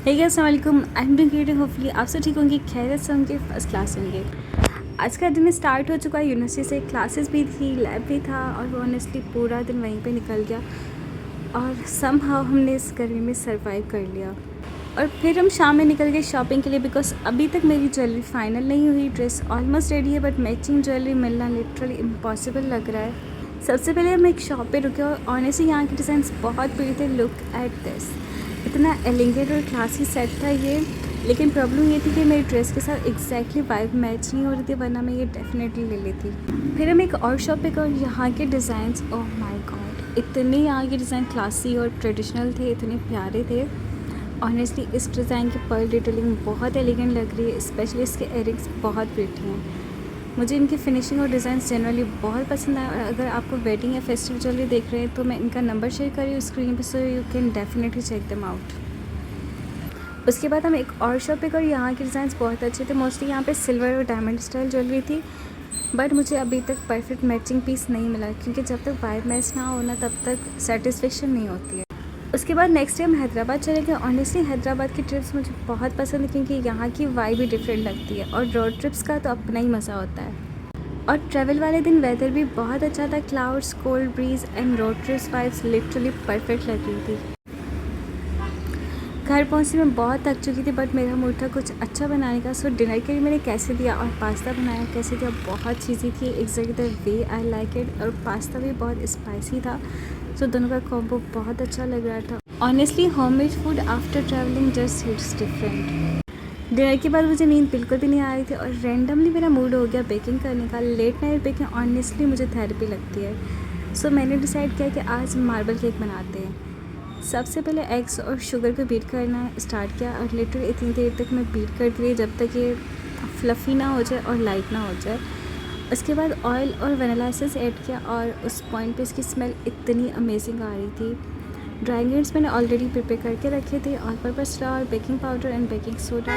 Hey guys, अस्सलाम वालेकुम। I am doing great. Hopefully आप सब ठीक होंगे, खैरियत से होंगे, फर्स्ट क्लास होंगे। आज का दिन स्टार्ट हो चुका है यूनिवर्सिटी से। क्लासेस भी थी, लैब भी था और ऑनेस्टली पूरा दिन वहीं पे निकल गया और समहाउ हमने इस गर्मी में सरवाइव कर लिया। और फिर हम शाम में निकल गए शॉपिंग के लिए बिकॉज अभी तक मेरी ज्वेलरी फाइनल नहीं हुई। ड्रेस ऑलमोस्ट रेडी है बट मैचिंग ज्वेलरी मिलना लिटरली इम्पॉसिबल लग रहा है। सबसे पहले हम एक शॉप पे रुके और ऑनेस्टली यहाँ के डिज़ाइंस बहुत प्रिटी थे। लुक एट दिस, इतना एलिगेंट और क्लासी सेट था ये। लेकिन प्रॉब्लम ये थी कि मेरी ड्रेस के साथ एग्जैक्टली वाइब मैच नहीं हो रही थी, वरना मैं ये डेफिनेटली ले लेती। फिर हम एक और शॉप पे गए और यहाँ के डिज़ाइंस, ओह माय गॉड, इतने यहाँ के डिज़ाइन क्लासी और ट्रेडिशनल थे, इतने प्यारे थे। ऑनेस्टली इस डिज़ाइन की पर्ल डिटेलिंग बहुत एलिगेंट लग रही है, स्पेशली इसके इयरिंग्स बहुत प्रिटी हैं। मुझे इनकी फिनिशिंग और डिज़ाइन जनरली बहुत पसंद आया। और अगर आपको वेडिंग या फेस्टिवल ज्वेलरी देख रहे हैं तो मैं इनका नंबर शेयर कर रही हूँ स्क्रीन पे, so you can definitely check them out. उसके बाद हम एक और शॉप पे गए, यहाँ के डिज़ाइन बहुत अच्छे थे। मोस्टली यहाँ पे सिल्वर और डायमंड स्टाइल ज्वेलरी थी बट मुझे अभी तक परफेक्ट मैचिंग पीस नहीं मिला, क्योंकि जब तक वाइब मैच ना हो ना तब तक सेटिस्फेक्शन नहीं होती है। उसके बाद नेक्स्ट डे हम हैदराबाद चले गए। ऑनेस्टली हैदराबाद की ट्रिप्स मुझे बहुत पसंद है क्योंकि यहाँ की वाइब भी डिफरेंट लगती है और रोड ट्रिप्स का तो अपना ही मज़ा होता है। और ट्रैवल वाले दिन वेदर भी बहुत अच्छा था। Clouds, cold breeze and road trips vibes literally perfect लग रही थी। घर पहुँचने में बहुत थक चुकी थी बट मेरा मूड था कुछ अच्छा बनाने का। सो डिनर के लिए मैंने कैसे दिया और पास्ता बनाया। कैसे दिया बहुत चीज़ी थी, exactly the way I like it. और पास्ता भी बहुत स्पाइसी था। सो दोनों का कॉम्बो बहुत अच्छा लग रहा था। Honestly homemade food after travelling just hits different. Dinner के बाद मुझे नींद बिल्कुल भी नहीं आ रही थी और रैंडमली मेरा मूड हो गया बेकिंग करने का। लेट नाइट बेकिंग ऑनेस्टली मुझे थेरेपी लगती है। सो मैंने डिसाइड किया कि आज मार्बल केक बनाते हैं। सबसे पहले एग्स और शुगर को बीट करना स्टार्ट किया और लिटरली इतनी देर तक मैं बीट करती रही जब तक ये फ्लफ़ी ना हो जाए और लाइट ना हो जाए। उसके बाद ऑयल और वनीला एसेंस ऐड किया और उस पॉइंट पे इसकी स्मेल इतनी अमेजिंग आ रही थी। ड्राई इंग्रेडिएंट्स मैंने ऑलरेडी प्रिपेयर करके रखे थे, all purpose flower, baking powder and baking soda.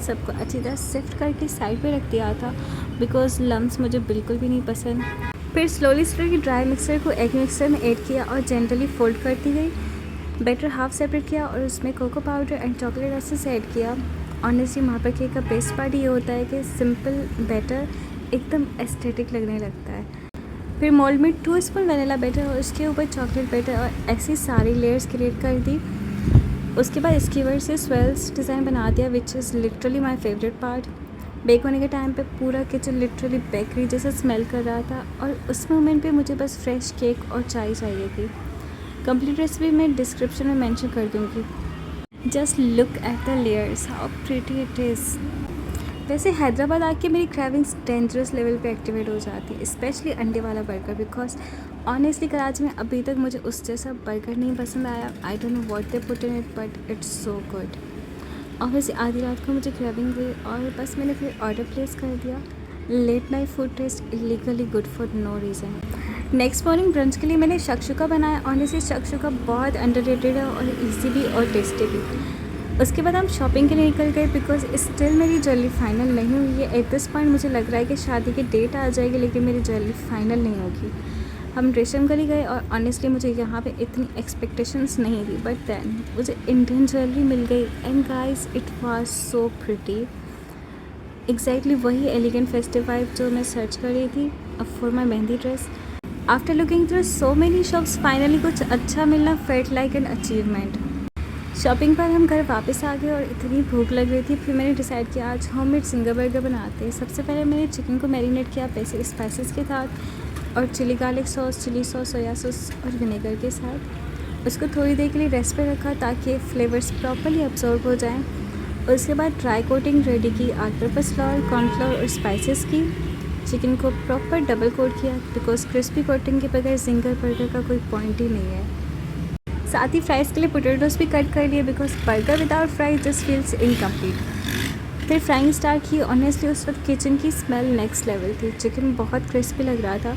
सबको अच्छी तरह सिफ्ट करके साइड पे रख दिया था बिकॉज लम्स मुझे बिल्कुल भी नहीं पसंद। फिर स्लोली ड्राई मिक्सर को एग मिक्सर में ऐड किया और जेंटली फोल्ड करती गई। बैटर हाफ सेपरेट किया और उसमें cocoa powder and chocolate essence add किया। ऑनेस्टली मार्बल केक का बेस्ट पार्ट ये होता है कि सिंपल बैटर एकदम एस्थेटिक लगने लगता है। फिर मोल्ड में 2 स्पून वनीला बैटर और उसके ऊपर चॉकलेट बैटर और ऐसी सारी लेयर्स क्रिएट कर दी। उसके बाद स्कीवर से स्वेल्स डिज़ाइन बना दिया, which is literally my favourite part. Bake होने के टाइम पे पूरा किचन लिटरली बेकरी जैसा स्मेल कर रहा था और उस मोमेंट पे मुझे बस फ्रेश केक और चाय चाहिए थी। कंप्लीट रेसिपी मैं डिस्क्रिप्शन में मेंशन कर दूँगी। Just look at the layers, how pretty it is. वैसे हैदराबाद आके मेरी क्रेविंग्स डेंजरस लेवल पे एक्टिवेट हो जाती है, स्पेशली अंडे वाला बर्गर, बिकॉज ऑनेस्टली कराची में अभी तक मुझे उस जैसा बर्गर नहीं पसंद आया। आई don't know what they put in it but it's so good. और वैसे आधी रात को मुझे क्रेविंग हुई और बस मैंने फिर ऑर्डर प्लेस कर दिया। Late night food taste illegally good for no reason. Next morning brunch के लिए मैंने शक्शुका बनाया। ऑनेस्टली शक्शुका बहुत अंडररेटेड है और इजी भी और टेस्टी भी। उसके बाद हम शॉपिंग के लिए निकल गए बिकॉज स्टिल मेरी ज्वेलरी फाइनल नहीं हुई है। एट दिस पॉइंट मुझे लग रहा है कि शादी की डेट आ जाएगी लेकिन मेरी ज्वेलरी फाइनल नहीं होगी। हम रेशम गली गए और ऑनेस्टली मुझे यहाँ पे इतनी एक्सपेक्टेशंस नहीं थी बट देन मुझे इंडियन ज्वेलरी मिल गई and guys it was so pretty. Exactly वही एलिगेंट फेस्टिव वाइब जो मैं सर्च कर रही थी for my mehndi dress. After looking through so many shops finally कुछ अच्छा मिलना felt like an achievement. Shopping पर हम घर वापस आ गए और इतनी भूख लग रही थी, फिर मैंने डिसाइड किया आज होममेड सिंगर बर्गर बनाते हैं। सबसे पहले मैंने चिकन को मैरिनेट किया बेसिक स्पाइसेस के साथ और chilli garlic sauce, chilli sauce, soya sauce और विनेगर के साथ। उसको थोड़ी देर के लिए रेस्ट पे रखा ताकि फ्लेवर्स प्रॉपरली अब्जॉर्ब हो जाएं। उसके बाद ड्राई कोटिंग रेडी की ऑल पर्पस फ्लावर, कॉर्नफ्लावर और स्पाइसेस की। चिकन को प्रॉपर डबल कोट किया बिकॉज क्रिस्पी कोटिंग के बगैर सिंगर बर्गर का कोई पॉइंट ही नहीं है। साथ ही फ्राइज़ के लिए पोटैटोस भी कट कर लिए because burger without fries just feels incomplete. फिर फ्राइंग स्टार्ट की। ऑनेस्टली उस वक्त किचन की स्मेल नेक्स्ट लेवल थी। चिकन बहुत क्रिस्पी लग रहा था।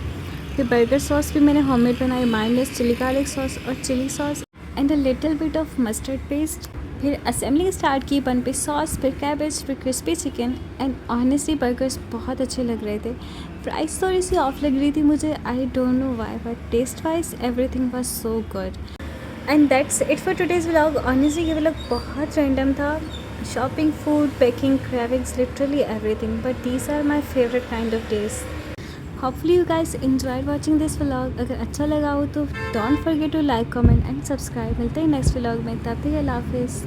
फिर बर्गर सॉस भी मैंने होममेड बनाई, मायोनेज़, चिली गार्लिक सॉस और chilli sauce and a little bit of mustard paste. फिर असेंबलिंग स्टार्ट की, बन पे सॉस, फिर कैबेज, फिर crispy chicken and honestly burgers बहुत अच्छे लग रहे थे। प्राइस थोड़ी सी ऑफ लग रही थी मुझे, I don't know why, but taste wise everything was so good. And that's it for today's vlog. Honestly ये व्लॉग बहुत रैंडम था। Shopping, food, packing, cravings, literally everything, but these are my favourite kind of days. Hopefully you guys enjoyed watching this vlog. अगर अच्छा लगा हो तो don't forget to like, comment and subscribe. मिलते हैं नेक्स्ट व्लॉग में, तब तक अल्लाह हाफिज़।